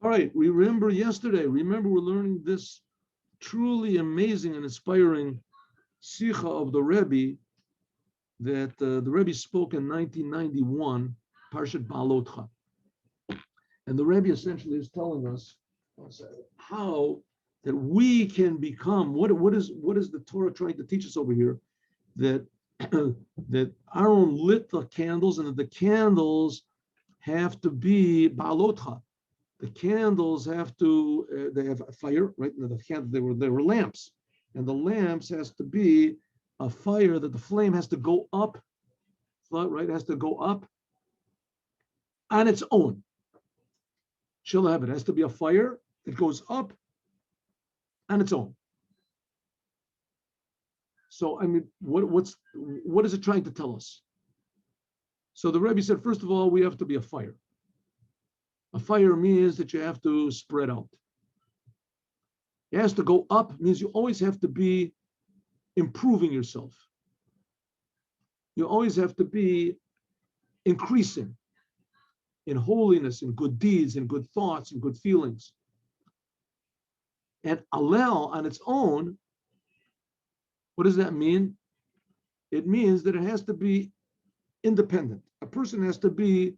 All right, remember we're learning this truly amazing and inspiring Sikha of the Rebbe that the Rebbe spoke in 1991, Parshat Balotcha. And the Rebbe essentially is telling us how that we can become, what is the Torah trying to teach us over here? That that Aaron lit the candles, and that the candles have to be balotcha. The candles have to they have a fire, right? The candles, they were lamps, and the lamps has to be a fire that the flame has to go up, right? It has to go up on its own. It has to be a fire that goes up on its own. So, I mean, what is it trying to tell us? So the Rebbe said, first of all, we have to be a fire. A fire means that you have to spread out. It has to go up, means you always have to be improving yourself. You always have to be increasing in holiness, in good deeds, in good thoughts, in good feelings. And Alel on its own, what does that mean? It means that it has to be independent. A person has to be,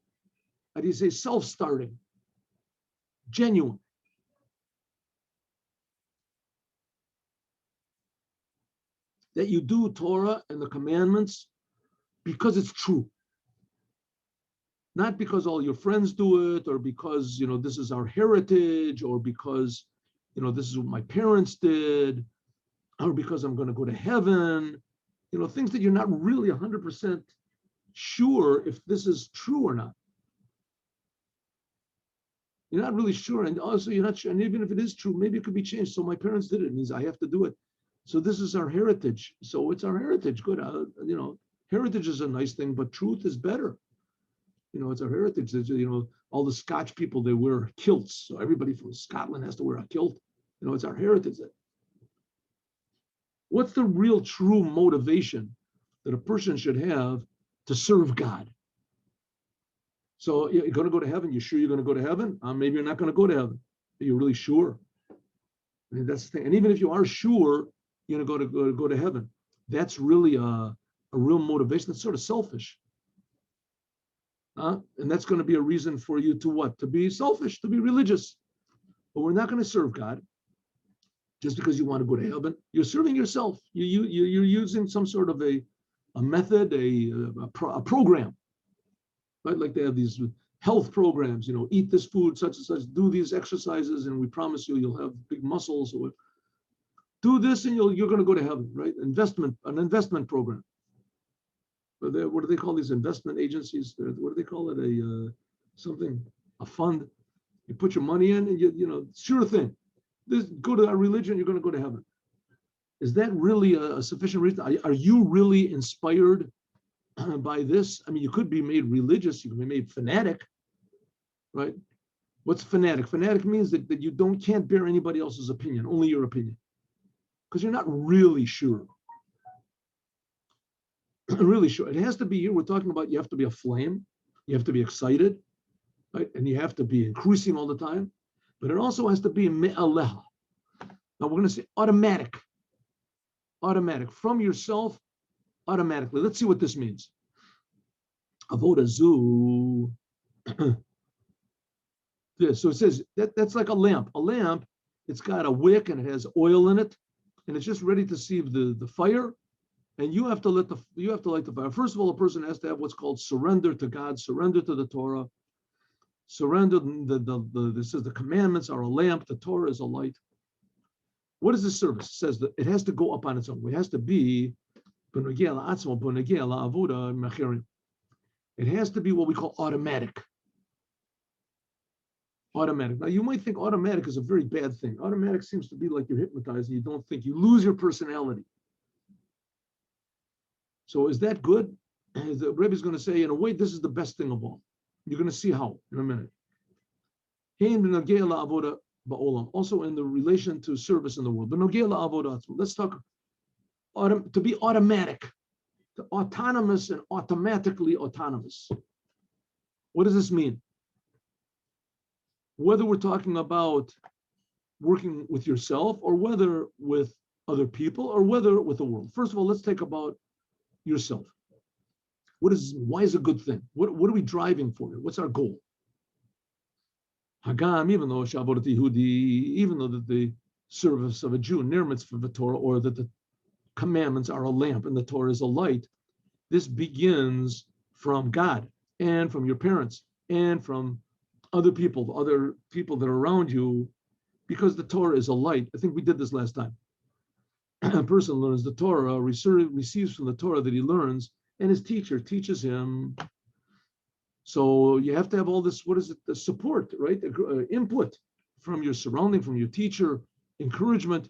how do you say, self-starting, genuine. That you do Torah and the commandments because it's true. Not because all your friends do it, or because, this is our heritage, or because, this is what my parents did, or because I'm going to go to heaven, things that you're not really 100% sure if this is true or not. You're not really sure, and also you're not sure, and even if it is true, maybe it could be changed. So my parents did it, means I have to do it. So this is our heritage. So it's our heritage. Good, heritage is a nice thing, but truth is better. It's our heritage. All the Scotch people, they wear kilts. So everybody from Scotland has to wear a kilt. It's our heritage. What's the real true motivation that a person should have to serve God? So you're going to go to heaven. You sure you're going to go to heaven? Maybe you're not going to go to heaven. Are you really sure? I mean, that's the thing. And even if you are sure you're going to go to heaven, that's really a real motivation. That's sort of selfish. And that's going to be a reason for you to what? To be selfish, to be religious. But we're not going to serve God just because you want to go to heaven. You're serving yourself. You're using some sort of a method, a program. Right? Like they have these health programs, eat this food, such and such, do these exercises, and we promise you'll have big muscles. Or do this and you're going to go to heaven, right? An investment program. What do they call these investment agencies? What do they call it? A fund. You put your money in, and sure thing. Go to our religion, you're going to go to heaven. Is that really a sufficient reason? Are you really inspired by this? I mean, you could be made religious, you can be made fanatic, right? What's fanatic? Fanatic means that you can't bear anybody else's opinion, only your opinion, because you're not really sure. Really sure. It has to be here. We're talking about you have to be a flame, you have to be excited, right? And you have to be increasing all the time. But it also has to be me'aleha. Now we're going to say automatic from yourself, automatically. Let's see what this means. Avoda zu. Yeah, so it says that's like a lamp. A lamp, it's got a wick and it has oil in it, and it's just ready to receive the fire. And you have to light the fire. First of all, a person has to have what's called surrender to God, surrender to the Torah. Surrender. This says the commandments are a lamp. The Torah is a light. What is this service? It says that it has to go up on its own. It has to be. It has to be what we call automatic. Automatic. Now you might think automatic is a very bad thing. Automatic seems to be like you're hypnotized and you don't think. You lose your personality. So is that good? The Rebbe is going to say, in a way, this is the best thing of all. You're going to see how in a minute. Also in the relation to service in the world. Let's talk to be automatic, to autonomous and automatically autonomous. What does this mean? whether we're talking about working with yourself or whether with other people or whether with the world. First of all, let's take about yourself. Why is a good thing? What are we driving for? What's our goal? Hagam, even though Shabbat Yehudi, even though that the service of a Jew, near mitzvah the Torah, or that the commandments are a lamp and the Torah is a light, this begins from God and from your parents and from other people that are around you, because the Torah is a light. I think we did this last time. A person learns the Torah, receives from the Torah that he learns, and his teacher teaches him. So you have to have all this, the support, right? Input from your surrounding, from your teacher, encouragement.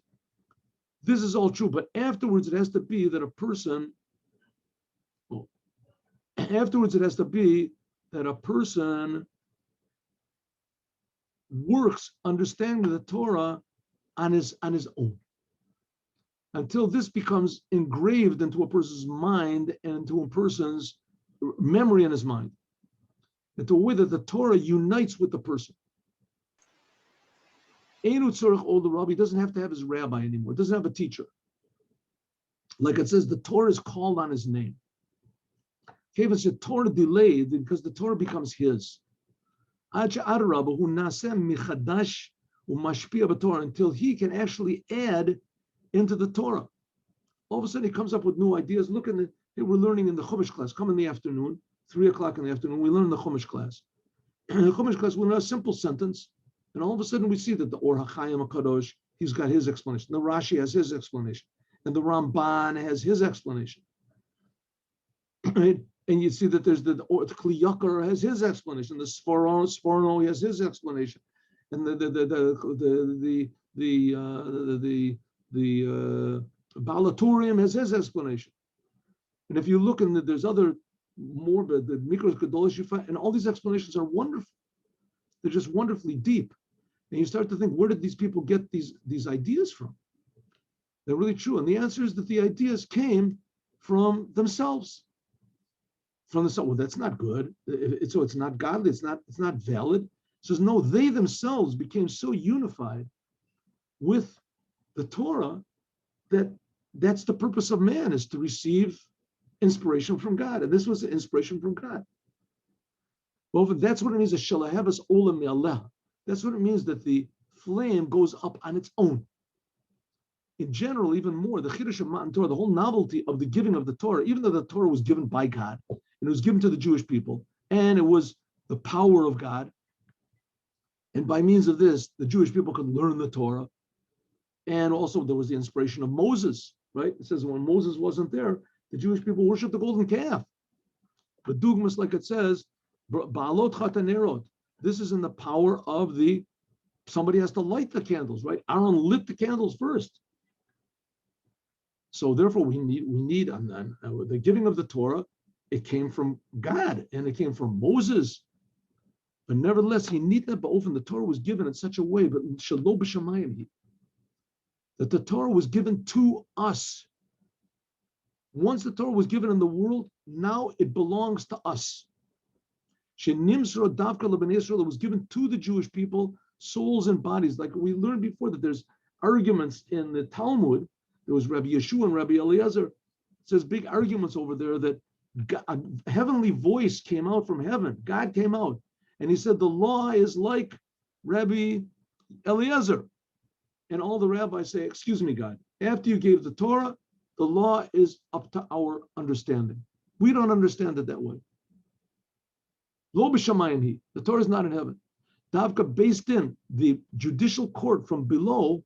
This is all true, but afterwards it has to be that a person works understanding the Torah on his own, until this becomes engraved into a person's mind and into a person's memory in his mind, into a way that the Torah unites with the person. The rabbi doesn't have to have his rabbi anymore, doesn't have a teacher. Like it says, the Torah is called on his name. If the Torah delayed, because the Torah becomes his. Until he can actually add into the Torah. All of a sudden he comes up with new ideas. Look we're learning in the Chumash class. Come in the afternoon, 3:00 in the afternoon, we learn in the Chumash class. In the Chumash class, we learn a simple sentence, and all of a sudden we see that the Or HaChaim HaKadosh, he's got his explanation. The Rashi has his explanation. And the Ramban has his explanation. Right? And you see that there's the Kli Yakar has his explanation. The Sforno has his explanation. And the Balaturium has his explanation. And if you look there's other more, the Mikros Gedolos you find, and all these explanations are wonderful. They're just wonderfully deep. And you start to think, where did these people get these ideas from? They're really true. And the answer is that the ideas came from themselves. Well, that's not good. So it's not godly. It's not valid. It says no. They themselves became so unified with the Torah that's the purpose of man, is to receive inspiration from God, and this was the inspiration from God. Well, that's what it means. That's what it means that the flame goes up on its own. In general, even more, the Chiddush of Matan Torah, the whole novelty of the giving of the Torah, even though the Torah was given by God, and it was given to the Jewish people, and it was the power of God, and by means of this, the Jewish people could learn the Torah, and also there was the inspiration of Moses, right? It says when Moses wasn't there, the Jewish people worshiped the golden calf. The dugmas, like it says, Baalot Chatanerot. This is in the power of somebody has to light the candles, right? Aaron lit the candles first. So therefore, we need the giving of the Torah. It came from God and it came from Moses. But nevertheless, the Torah was given in such a way, but Shelo b'Shamayim, that the Torah was given to us. Once the Torah was given in the world, now it belongs to us. Shenimsra Davka L'Bnei Yisrael, it was given to the Jewish people, souls and bodies. Like we learned before, that there's arguments in the Talmud. There was Rabbi Yeshua and Rabbi Eliezer. It says big arguments over there that a heavenly voice came out from heaven. God came out and he said, the law is like Rabbi Eliezer. And all the rabbis say, excuse me, God, after you gave the Torah, the law is up to our understanding. We don't understand it that way. Lo b'shamayim, the Torah is not in heaven. Davka, based in the judicial court from below,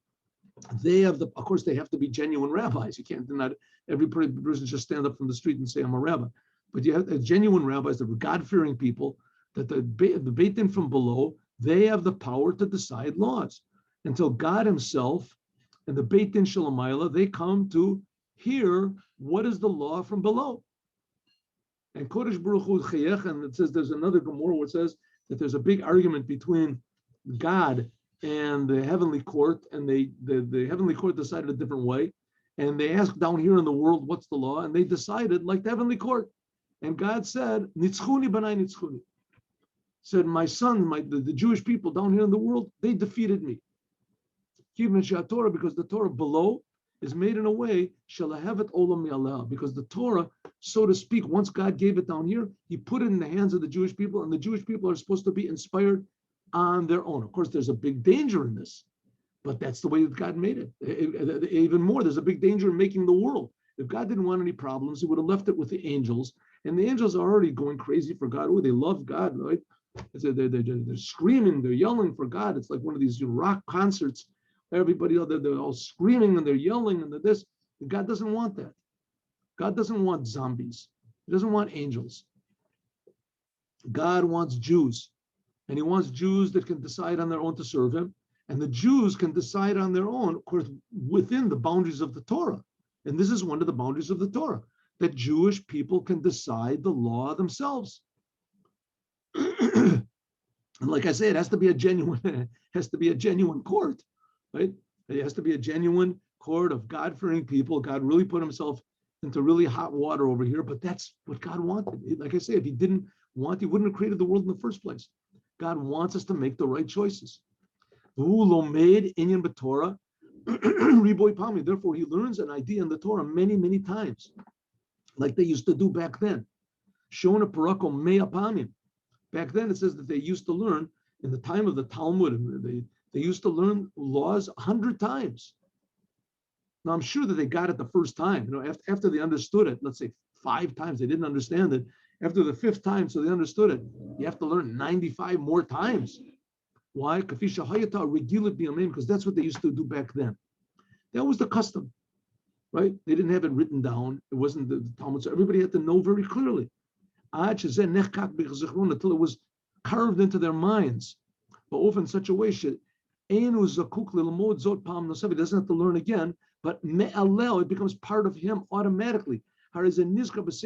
of course, they have to be genuine rabbis. You can't deny every person just stand up from the street and say, I'm a rabbi. But you have genuine rabbis that were God-fearing people, that the Beit Din from below, they have the power to decide laws. Until God himself and the Beit Din Shalamayla, they come to hear what is the law from below. And Kodesh Baruch Hu Chayech, and it says there's another Gemara where it says that there's a big argument between God and the heavenly court, and the heavenly court decided a different way, and they asked down here in the world, what's the law? And they decided like the heavenly court. And God said, Nitzchuni b'nai nitzchuni. said, my son, the Jewish people down here in the world, they defeated me. Because the Torah below is made in a way, because the Torah, so to speak, once God gave it down here, he put it in the hands of the Jewish people, and the Jewish people are supposed to be inspired on their own. Of course, there's a big danger in this, but that's the way that God made it. Even more, there's a big danger in making the world. If God didn't want any problems, he would have left it with the angels, and the angels are already going crazy for God. Oh, they love God, right? They're screaming, they're yelling for God. It's like one of these rock concerts. Everybody, they're all screaming and they're yelling and they're this. God doesn't want that. God doesn't want zombies. He doesn't want angels. God wants Jews. And he wants Jews that can decide on their own to serve him. And the Jews can decide on their own, of course, within the boundaries of the Torah. And this is one of the boundaries of the Torah, that Jewish people can decide the law themselves. And like I say, it has to be a genuine court, right? It has to be a genuine court of God-fearing people. God really put himself into really hot water over here, but that's what God wanted. Like I say, if he didn't want, he wouldn't have created the world in the first place. God wants us to make the right choices. Therefore, he learns an idea in the Torah many, many times, like they used to do back then. Back then, it says that they used to learn in the time of the Talmud, and they used to learn laws 100 times. Now, I'm sure that they got it the first time. You know, after they understood it, let's say 5 times, they didn't understand it. After the 5th time, so they understood it, you have to learn 95 more times. Why? Because that's what they used to do back then. That was the custom, right? They didn't have it written down. It wasn't the Talmud, so everybody had to know very clearly. Until it was carved into their minds, but often in such a way he doesn't have to learn again, but it becomes part of him automatically. Nevertheless,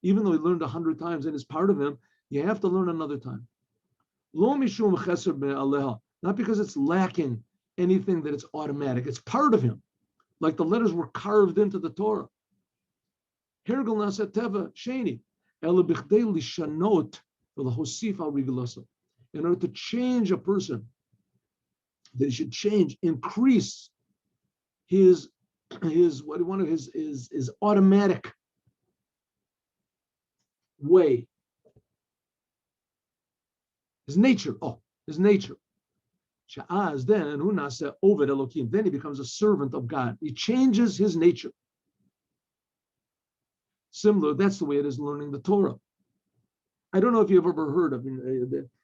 even though he learned 100 times and it's part of him, you have to learn another time. Not because it's lacking anything that it's automatic, it's part of him. Like the letters were carved into the Torah. In order to change a person, that he should change, increase his automatic way, his nature. Then he becomes a servant of God. He changes his nature. Similar, that's the way it is learning the Torah. I don't know if you've ever heard of,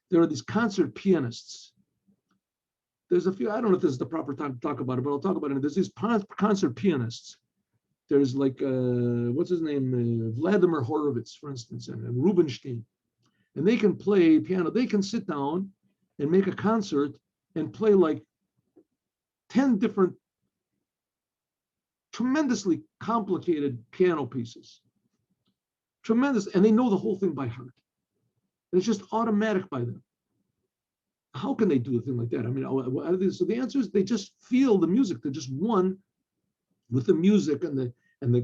there are these concert pianists. There's a few, I don't know if this is the proper time to talk about it, but I'll talk about it. There's these concert pianists. There's like, what's his name? Vladimir Horowitz, for instance, and Rubinstein. And they can play piano. They can sit down and make a concert and play like 10 different tremendously complicated piano pieces. Tremendous, and they know the whole thing by heart. And it's just automatic by them. How can they do a thing like that? So the answer is they just feel the music. They're just one with the music and the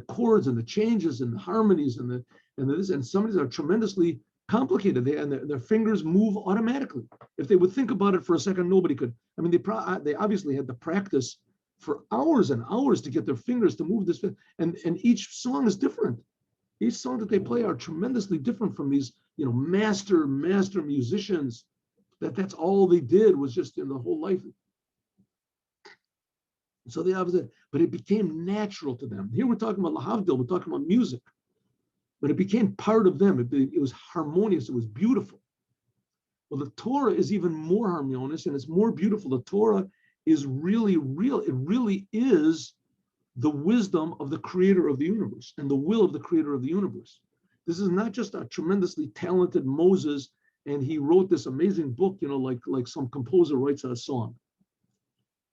chords and the changes and the harmonies and some of these are tremendously complicated. Their fingers move automatically. If they would think about it for a second, nobody could. They obviously had to practice for hours and hours to get their fingers to move this. And each song is different. Each song that they play are tremendously different from these, master musicians. That's all they did was just in the whole life. So they obviously, but it became natural to them. Here we're talking about lahavdil, we're talking about music, but it became part of them. It was harmonious, it was beautiful. Well, the Torah is even more harmonious and it's more beautiful. The Torah is really real. It really is the wisdom of the creator of the universe and the will of the creator of the universe. This is not just a tremendously talented Moses and he wrote this amazing book, like some composer writes a song,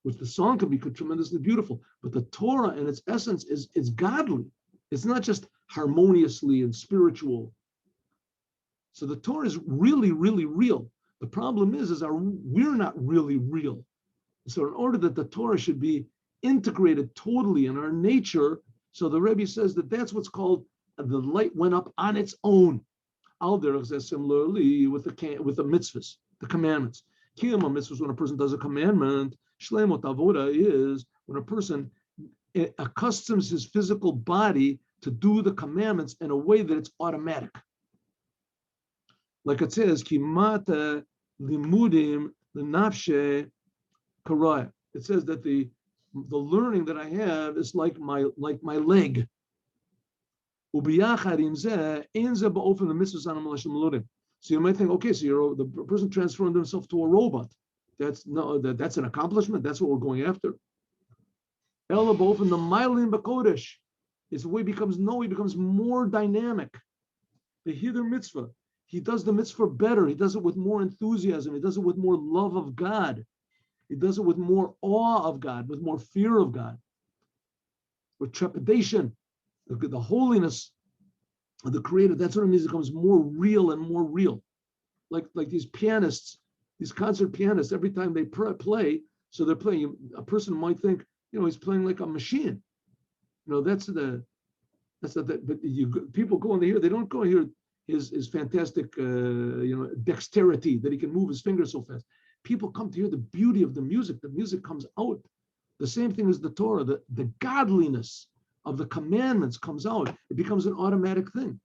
which the song can be tremendously beautiful. But the Torah in its essence is godly. It's not just harmoniously and spiritual. So the Torah is really, really real. The problem is we're not really real. So in order that the Torah should be integrated totally in our nature, so the Rebbe says that's what's called the light went up on its own. Similarly with the mitzvahs, the commandments. Kiyama mitzvahs, when a person does a commandment, shleimot avoda is when a person accustoms his physical body to do the commandments in a way that it's automatic. Like it says, kimata limudim lenafshe karaya. It says that the learning that I have is like my leg. So you might think, okay, so the person transformed himself to a robot. That's an accomplishment. That's what we're going after. Ella both in the Mylin Bakodesh is the way he becomes more dynamic. The Hither mitzvah. He does the mitzvah better. He does it with more enthusiasm. He does it with more love of God. He does it with more awe of God, with more fear of God, with trepidation, the holiness of the Creator. That's what it means. It becomes more real and more real. Like these pianists, these concert pianists, every time they play, so they're playing, a person might think, he's playing like a machine. But people go in here, they don't go here his fantastic, dexterity that he can move his fingers so fast. People come to hear the beauty of the music. The music comes out. The same thing as the Torah, the godliness of the commandments comes out. It becomes an automatic thing.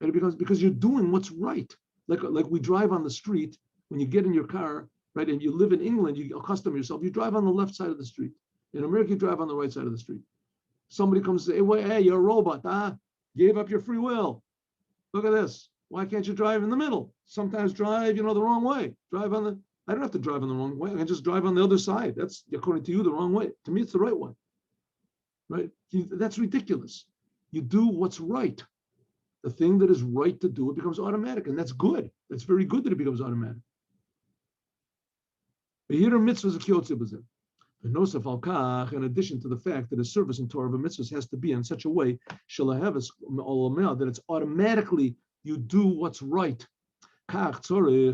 And it becomes, because you're doing what's right. Like we drive on the street, when you get in your car, right, and you live in England, you accustom yourself, you drive on the left side of the street. In America, you drive on the right side of the street. Somebody comes and say, hey, you're a robot, gave up your free will. Look at this. Why can't you drive in the middle? Sometimes drive, the wrong way. I don't have to drive on the wrong way. I can just drive on the other side. That's, according to you, the wrong way. To me, it's the right way. Right? That's ridiculous. You do what's right. The thing that is right to do, it becomes automatic. And that's good. That's very good that it becomes automatic. In addition to the fact that a service in Torah of a mitzvah has to be in such a way that it's automatically you do what's right. Also,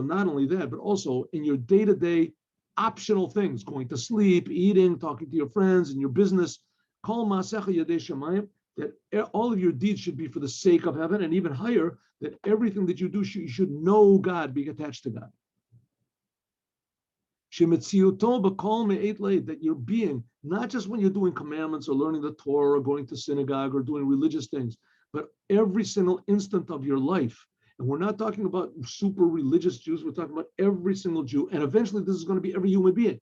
not only that, but also in your day-to-day optional things, going to sleep, eating, talking to your friends, in your business, that all of your deeds should be for the sake of heaven, and even higher, that everything that you do, you should know God, be attached to God. That you're being, not just when you're doing commandments or learning the Torah or going to synagogue or doing religious things, but every single instant of your life. And we're not talking about super religious Jews, we're talking about every single Jew. And eventually this is going to be every human being.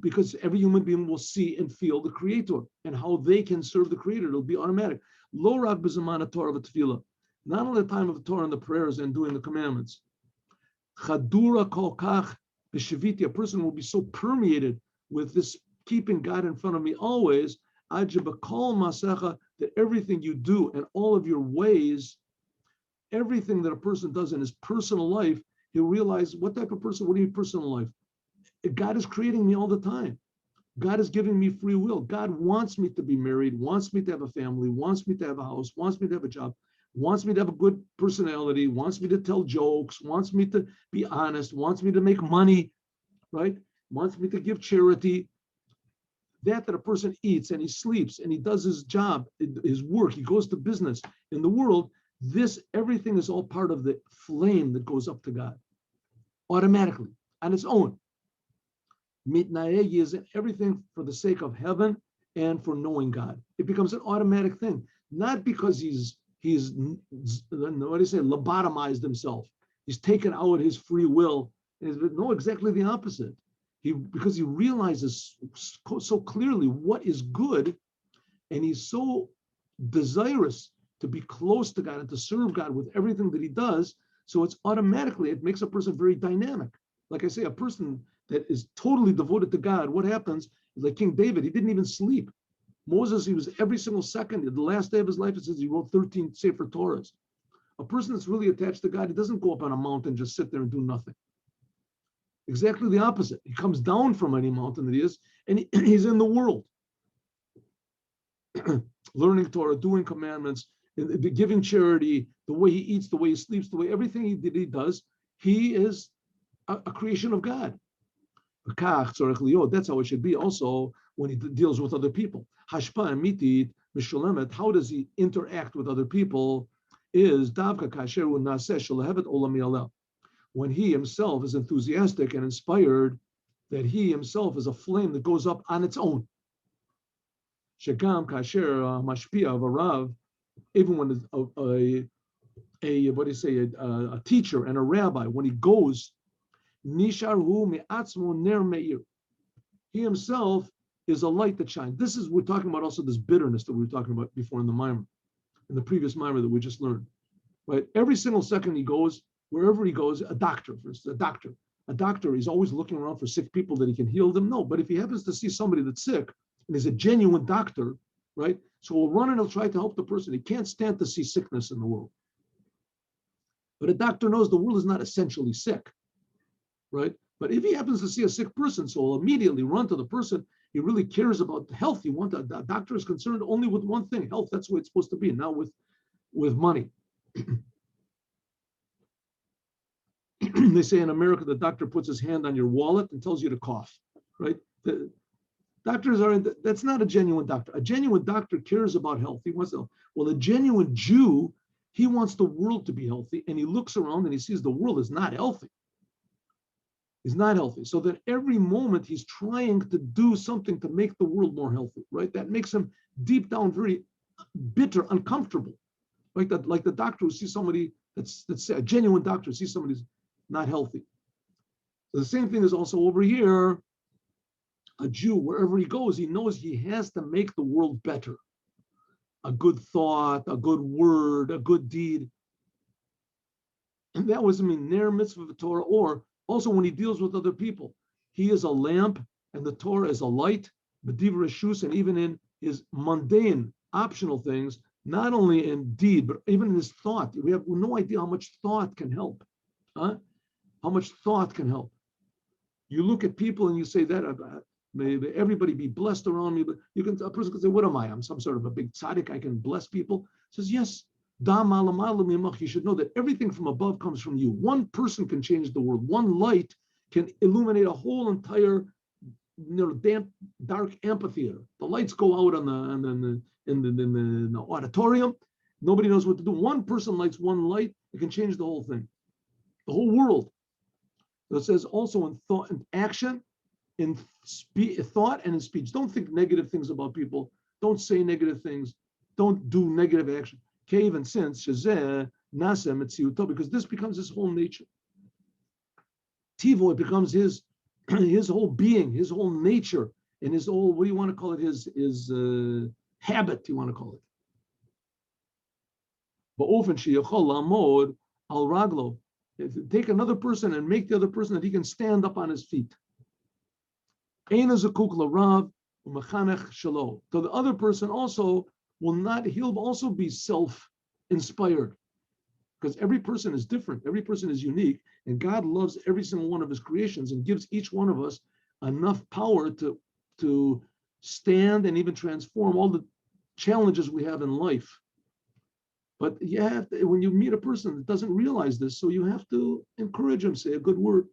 Because every human being will see and feel the Creator and how they can serve the Creator. It'll be automatic. Lo rak b'zaman Torah v'tefillah. Not only the time of the Torah and the prayers and doing the commandments. Chadura kol kach b'shiviti. A person will be so permeated with this keeping God in front of me always, ajibakol masecha, that everything you do and all of your ways, everything that a person does in his personal life, he'll realize, what type of person, what do you mean personal life? God is creating me all the time. God is giving me free will. God wants me to be married, wants me to have a family, wants me to have a house, wants me to have a job, wants me to have a good personality, wants me to tell jokes, wants me to be honest, wants me to make money, right? Wants me to give charity. That a person eats and he sleeps and he does his job, his work, he goes to business in the world, everything is all part of the flame that goes up to God automatically on its own. Mitnaegi is everything for the sake of heaven and for knowing God. It becomes an automatic thing, not because he's lobotomized himself. He's taken out his free will. No, exactly the opposite. Because he realizes so clearly what is good, and he's so desirous to be close to God and to serve God with everything that he does. So it makes a person very dynamic. Like I say, a person that is totally devoted to God, what happens? Like King David, he didn't even sleep. Moses, he was every single second. The last day of his life, it says he wrote 13 Sefer Torahs. A person that's really attached to God, he doesn't go up on a mountain and just sit there and do nothing. Exactly the opposite. He comes down from any mountain that he is, and he's in the world. Learning Torah, doing commandments, giving charity, the way he eats, the way he sleeps, the way everything he does, he is a creation of God. That's how it should be also when he deals with other people. Hashpa emitit mishulemet, how does he interact with other people? Is davka kasher unaseh shalahevet olam yalel. When he himself is enthusiastic and inspired, that he himself is a flame that goes up on its own. Shekam kasher mashpia v'rav, even when a what do you say, a teacher and a rabbi, when he goes, nisharhu mi'atzmo ner meir, he himself is a light that shines. This is, we're talking about also this bitterness that we were talking about before in the mimer, in the previous mimer that we just learned, right? Every single second he goes, wherever he goes, a doctor, for instance, a doctor, he's always looking around for sick people that he can heal them. No, but if he happens to see somebody that's sick and is a genuine doctor, right? So he'll run and he'll try to help the person. He can't stand to see sickness in the world. But a doctor knows the world is not essentially sick, right? But if he happens to see a sick person, so he'll immediately run to the person. He really cares about health. The doctor is concerned only with one thing, health. That's the way it's supposed to be, not with money. They say in America, the doctor puts his hand on your wallet and tells you to cough, right? The doctors that's not a genuine doctor. A genuine doctor cares about health. He wants to, well, a genuine Jew, he wants the world to be healthy, and he looks around and he sees the world is not healthy. He's not healthy. So that every moment he's trying to do something to make the world more healthy, right? That makes him deep down very bitter, uncomfortable. Like the doctor who sees somebody that's a genuine doctor, sees somebody who's not healthy. So the same thing is also over here. A Jew, wherever he goes, he knows he has to make the world better. A good thought, a good word, a good deed. And that was, ner mitzvah Torah, or also when he deals with other people. He is a lamp and the Torah is a light, b'divrei shus, and even in his mundane, optional things, not only in deed, but even in his thought. We have no idea how much thought can help. Huh? How much thought can help. You look at people and you say that, may everybody be blessed around me, but a person can say, what am I? I'm some sort of a big tzaddik, I can bless people. He says, yes, you should know that everything from above comes from you. One person can change the world. One light can illuminate a whole entire, damp, dark amphitheater. The lights go out in the auditorium. Nobody knows what to do. One person lights one light, it can change the whole thing, the whole world. So it says also in thought and action, in thought and in speech. Don't think negative things about people. Don't say negative things. Don't do negative action. Even since because this becomes his whole nature. Tivo, it becomes his whole being, his whole nature, and his whole, what do you want to call it? His habit, you want to call it. But often al raglo. Take another person and make the other person that he can stand up on his feet. So the other person also he'll also be self-inspired, because every person is different, every person is unique, and God loves every single one of his creations and gives each one of us enough power to stand and even transform all the challenges we have in life. But you have to, when you meet a person that doesn't realize this, so you have to encourage him, say a good word.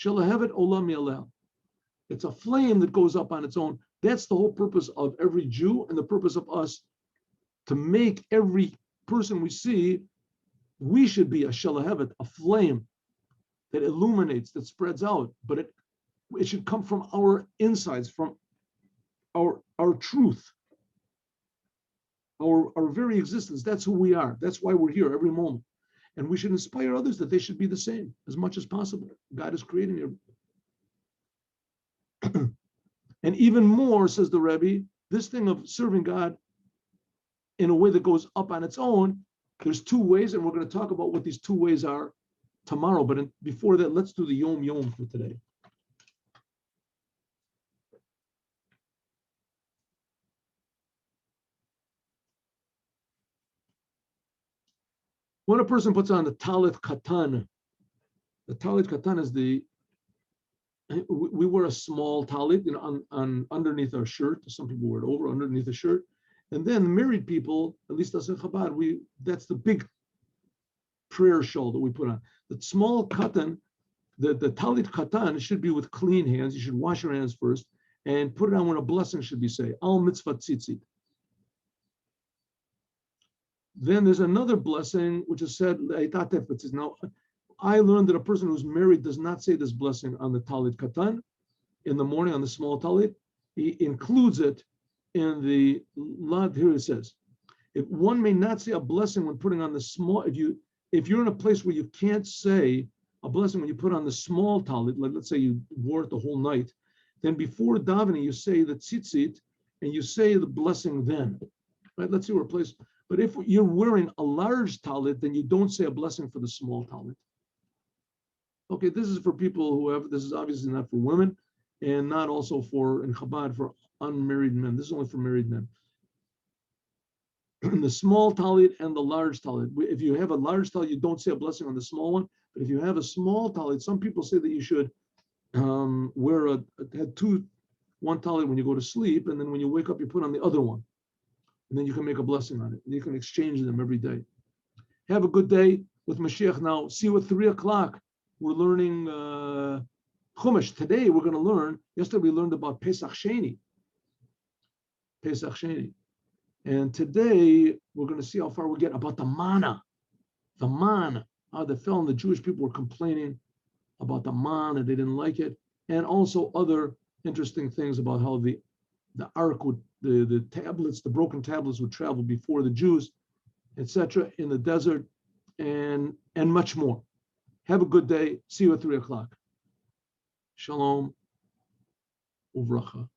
Shalahevet olam yalel. It's a flame that goes up on its own. That's the whole purpose of every Jew and the purpose of us, to make every person we see, we should be a shalahevet, a flame that illuminates, that spreads out. But it should come from our insides, from our truth. Our very existence. That's who we are. That's why we're here every moment. And we should inspire others that they should be the same as much as possible. God is creating it. And even more, says the Rebbe, this thing of serving God in a way that goes up on its own, there's two ways, and we're going to talk about what these two ways are tomorrow. But before that, let's do the Yom Yom for today. When a person puts on the talit katan is we wear a small talit, on underneath our shirt. Some people wear it over underneath the shirt, and then the married people, at least us in Chabad, that's the big prayer shawl that we put on. The small katan, the talit katan, should be with clean hands. You should wash your hands first, and put it on when a blessing should be said. Al mitzvah tzitzit. Then there's another blessing which is said. Now, I learned that a person who's married does not say this blessing on the talit katan in the morning on the small talit. He includes it in the lad. Here it says, if one may not say a blessing when putting on the small, if you're in a place where you can't say a blessing when you put on the small talit, like let's say you wore it the whole night, then before davening you say the tzitzit and you say the blessing then. Right? Let's see where a place. But if you're wearing a large talit, then you don't say a blessing for the small talit. Okay, this is for people who have. This is obviously not for women, and not also for in Chabad for unmarried men. This is only for married men. The small talit and the large talit. If you have a large talit, you don't say a blessing on the small one. But if you have a small talit, some people say that you should wear one talit when you go to sleep, and then when you wake up, you put on the other one, and then you can make a blessing on it. And you can exchange them every day. Have a good day with Moshiach. Now, see you at 3:00. We're learning Chumash. Today we're going to learn. Yesterday we learned about Pesach Sheni. Pesach Sheni. And today we're going to see how far we get about the manna. The manna. How they fell, and the Jewish people were complaining about the manna. They didn't like it. And also other interesting things about how the ark would, the tablets, the broken tablets would travel before the Jews, etc., in the desert, and much more. Have a good day. See you at 3:00. Shalom uvracha.